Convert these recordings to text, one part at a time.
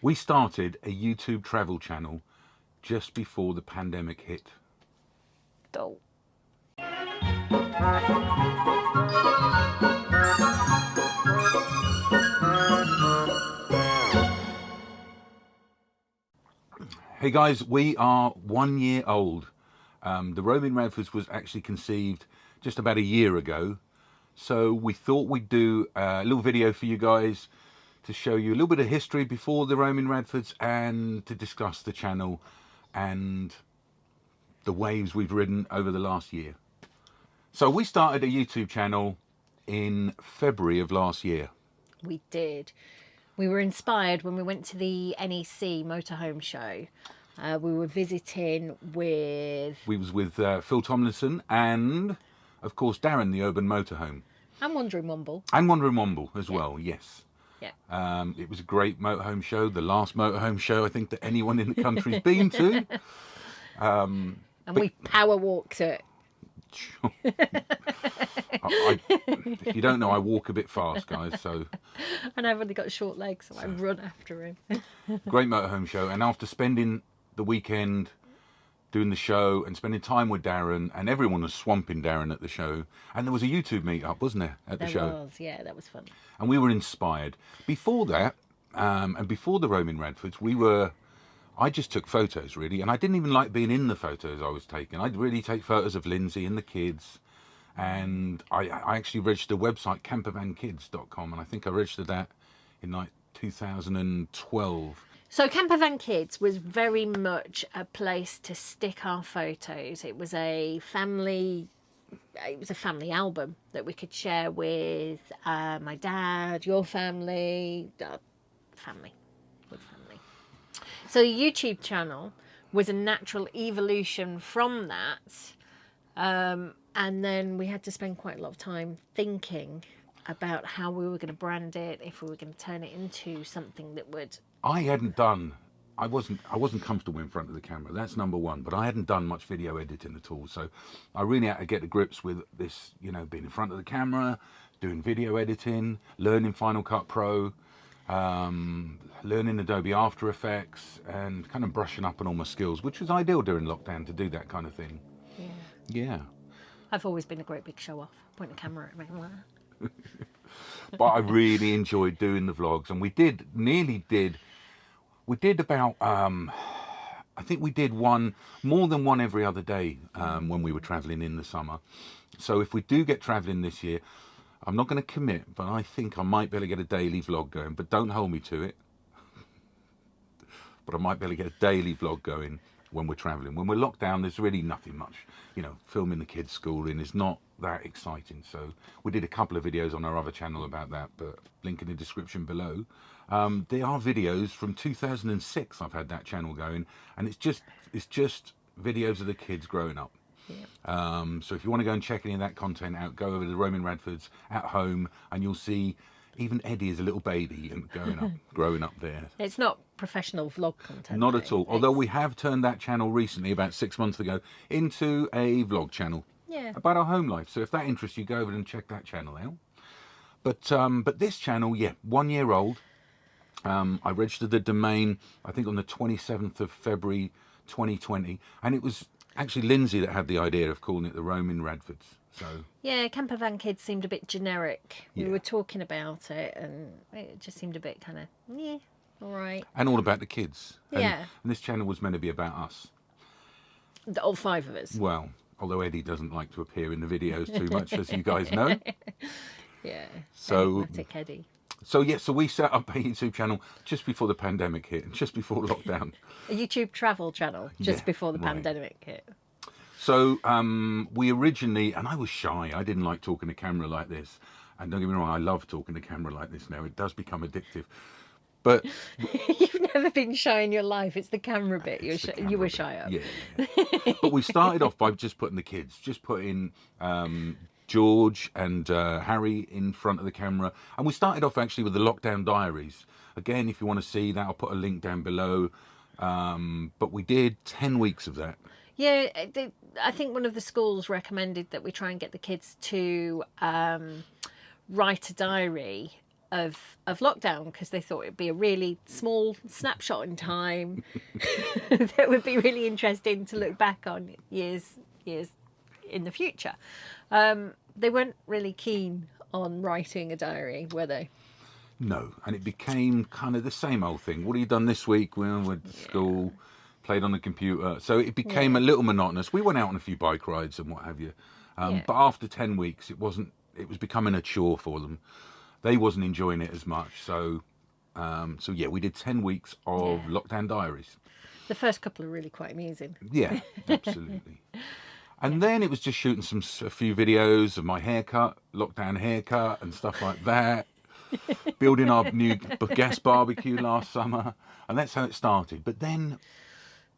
We started a YouTube travel channel just before the pandemic hit. Oh. Hey guys, we are 1 year old. The Roaming Radfords was actually conceived just about a year ago. So we thought we'd do a little video for you guys to show you a little bit of history before the Roaming Radfords and to discuss the channel and the waves we've ridden over the last year. So we started a YouTube channel in February of last year. We did. We were inspired when we went to the NEC Motorhome show. We were visiting with... We was with Phil Tomlinson and, of course, Darren, the Urban Motorhome. And Wandering Womble. And Wandering Womble as well, yes. Yeah. It was a great motorhome show, the last motorhome show I think that anyone in the country's been to. And we power walked it. If you don't know, I walk a bit fast, guys, so... And I've only got short legs, so I run after him. Great motorhome show, and after spending the weekend doing the show and spending time with Darren, and everyone was swamping Darren at the show, and there was a YouTube meet-up, wasn't there, at the show? There was, yeah, that was fun. And we were inspired. Before that, and before the Roaming Radfords, I just took photos, really, and I didn't even like being in the photos I was taking. I'd really take photos of Lindsay and the kids, and I actually registered a website, campervankids.com, and I think I registered that in like 2012. So Campervan Kids was very much a place to stick our photos. It was a family album that we could share with my dad, your family, family. So the YouTube channel was a natural evolution from that. And then we had to spend quite a lot of time thinking about how we were going to brand it, if we were going to turn it into something that would... I wasn't comfortable in front of the camera, that's number one, but I hadn't done much video editing at all, so I really had to get to grips with this, you know, being in front of the camera, doing video editing, learning Final Cut Pro, learning Adobe After Effects, and kind of brushing up on all my skills, which was ideal during lockdown to do that kind of thing. Yeah. I've always been a great big show off, point the camera at me. But I really enjoyed doing the vlogs, and we did about I think we did more than one every other day when we were traveling in the summer. So if we do get traveling this year, I'm not going to commit, but I think I might be able to get a daily vlog going, but don't hold me to it. But I might be able to get a daily vlog going when we're traveling. When we're locked down, there's really nothing much, you know, filming the kids' schooling is not that exciting. So we did a couple of videos on our other channel about that, but link in the description below. There are videos from 2006 I've had that channel going, and it's just videos of the kids growing up. Yeah. So if you want to go and check any of that content out, go over to the Roaming Radfords at home, and you'll see even Eddie is a little baby and growing up there. It's not professional vlog content. Not at all. Although we have turned that channel recently, about 6 months ago, into a vlog channel. Yeah. About our home life. So if that interests you, go over and check that channel out. But this channel, yeah, 1 year old. I registered the domain, I think on the 27th of February 2020, and it was actually Lindsay that had the idea of calling it the Roaming Radfords. So yeah, Campervan Kids seemed a bit generic. Yeah. We were talking about it, and it just seemed a bit kind of, yeah, all right. And all about the kids. Yeah. And this channel was meant to be about us. All five of us. Well, although Eddie doesn't like to appear in the videos too much, as you guys know. Yeah. So enigmatic Eddie. So yeah, so we set up a YouTube channel just before the pandemic hit, and just before lockdown. A YouTube travel channel just before the pandemic hit. So we originally, and I was shy, I didn't like talking to camera like this. And don't get me wrong, I love talking to camera like this now. It does become addictive. But you've never been shy in your life. It's the camera bit you were shy of. Yeah. But we started off by just putting the kids, just putting George and Harry in front of the camera. And we started off actually with the lockdown diaries. Again, if you want to see that, I'll put a link down below. But we did 10 weeks of that. Yeah, I think one of the schools recommended that we try and get the kids to write a diary of lockdown, because they thought it'd be a really small snapshot in time that would be really interesting to look back on years in the future. They weren't really keen on writing a diary, were they? No, and it became kind of the same old thing. What have you done this week? We went to school, played on the computer. So it became a little monotonous. We went out on a few bike rides and what have you. But after 10 weeks, it was becoming a chore for them. They wasn't enjoying it as much. So yeah, we did 10 weeks of lockdown diaries. The first couple are really quite amusing. Yeah, absolutely. And then it was just shooting a few videos of my haircut, lockdown haircut and stuff like that. Building our new gas barbecue last summer, and that's how it started. But then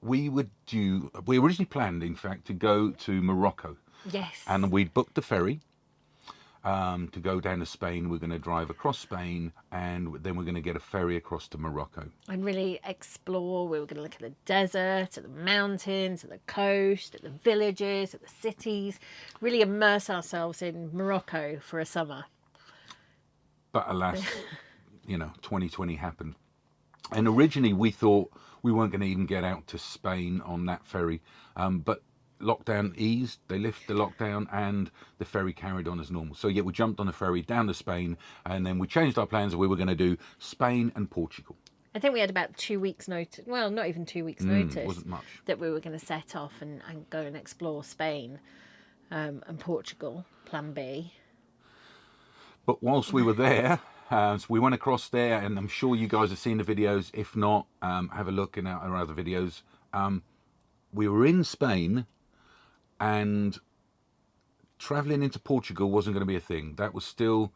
we originally planned, in fact, to go to Morocco. Yes. And we'd booked the ferry to go down to Spain. We're going to drive across Spain, and then we're going to get a ferry across to Morocco. And really explore. We were going to look at the desert, at the mountains, at the coast, at the villages, at the cities. Really immerse ourselves in Morocco for a summer. But alas, 2020 happened. And originally we thought we weren't going to even get out to Spain on that ferry. But lockdown eased, they lifted the lockdown, and the ferry carried on as normal. So yeah, we jumped on a ferry down to Spain, and then we changed our plans, and we were going to do Spain and Portugal. I think we had about 2 weeks notice. Well, not even 2 weeks notice. It wasn't much. That we were going to set off and go and explore Spain and Portugal, plan B. But whilst we were there, so we went across there, and I'm sure you guys have seen the videos. If not, have a look in our other videos. We were in Spain, and travelling into Portugal wasn't going to be a thing. That was still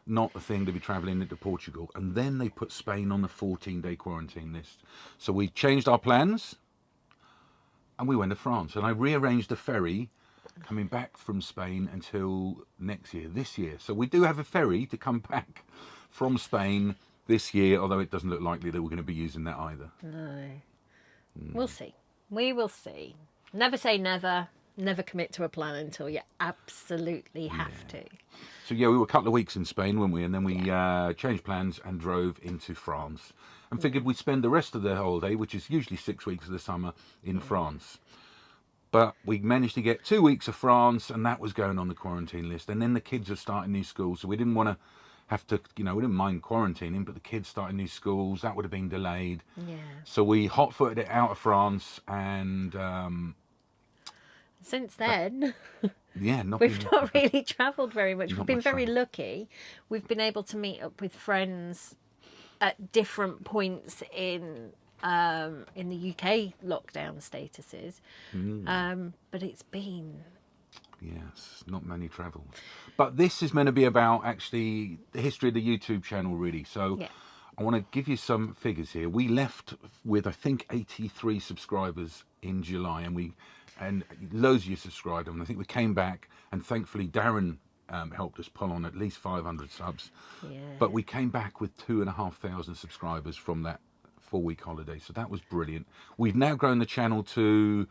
not a thing to be travelling into Portugal. And then they put Spain on the 14-day quarantine list. So we changed our plans, and we went to France. And I rearranged the ferry coming back from Spain until this year. So we do have a ferry to come back from Spain this year, although it doesn't look likely that we're going to be using that either. No. We'll see. We will see. Never say never. Never commit to a plan until you absolutely have to. So yeah, we were a couple of weeks in Spain, weren't we? And then we changed plans and drove into France. And figured we'd spend the rest of the holiday, which is usually 6 weeks of the summer, in France. But we managed to get 2 weeks of France, and that was going on the quarantine list. And then the kids are starting new schools, so we didn't want to have to, we didn't mind quarantining, but the kids starting new schools, that would have been delayed. Yeah. So we hot-footed it out of France, and since then, we've not really travelled very much. We've been very lucky. We've been able to meet up with friends at different points in the UK lockdown statuses, but it's been not many travel. But this is meant to be about actually the history of the YouTube channel, really. So I want to give you some figures here. We left with, I think, 83 subscribers in July, and loads of you subscribed, and I think we came back, and thankfully Darren helped us pull on at least 500 subs. But we came back with 2,500 subscribers from that 4-week holiday, so that was brilliant. We've now grown the channel to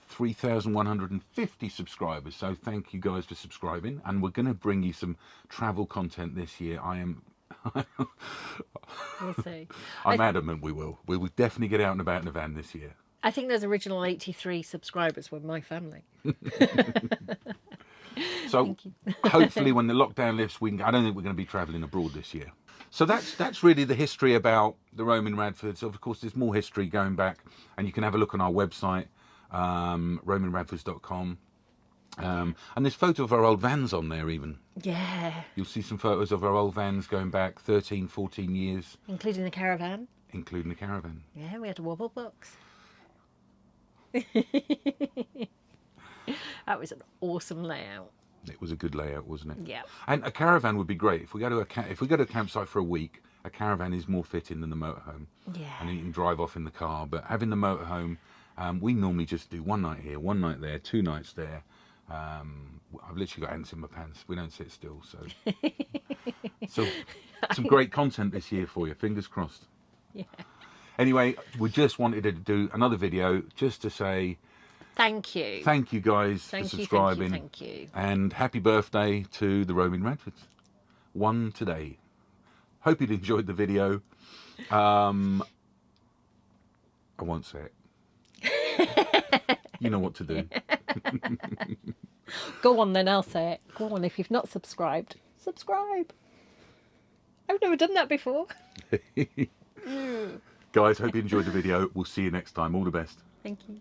3,150 subscribers, so thank you guys for subscribing, and we're going to bring you some travel content this year. We'll see. I'm adamant we will definitely get out and about in a van this year. I think those original 83 subscribers were my family. So hopefully when the lockdown lifts, I don't think we're going to be travelling abroad this year. So that's really the history about the Roaming Radfords. Of course, there's more history going back, and you can have a look on our website, roamingradfords.com. And there's photos of our old vans on there even. Yeah. You'll see some photos of our old vans going back 13, 14 years. Including the caravan. Yeah, we had a wobble box. That was an awesome layout. It was a good layout, wasn't it? Yeah. And a caravan would be great. If we go to a campsite for a week, a caravan is more fitting than the motorhome. Yeah. And you can drive off in the car. But having the motorhome, we normally just do 1 night here, 1 night there, 2 nights there. I've literally got ants in my pants. We don't sit still, so some great content this year for you. Fingers crossed. Yeah. Anyway, we just wanted to do another video just to say thank you. Thank you guys for subscribing. Thank you. And happy birthday to the Roaming Radfords. 1 today. Hope you'd enjoyed the video. I won't say it. You know what to do. Go on then, I'll say it. Go on, if you've not subscribed, subscribe. I've never done that before. Guys, hope you enjoyed the video. We'll see you next time. All the best. Thank you.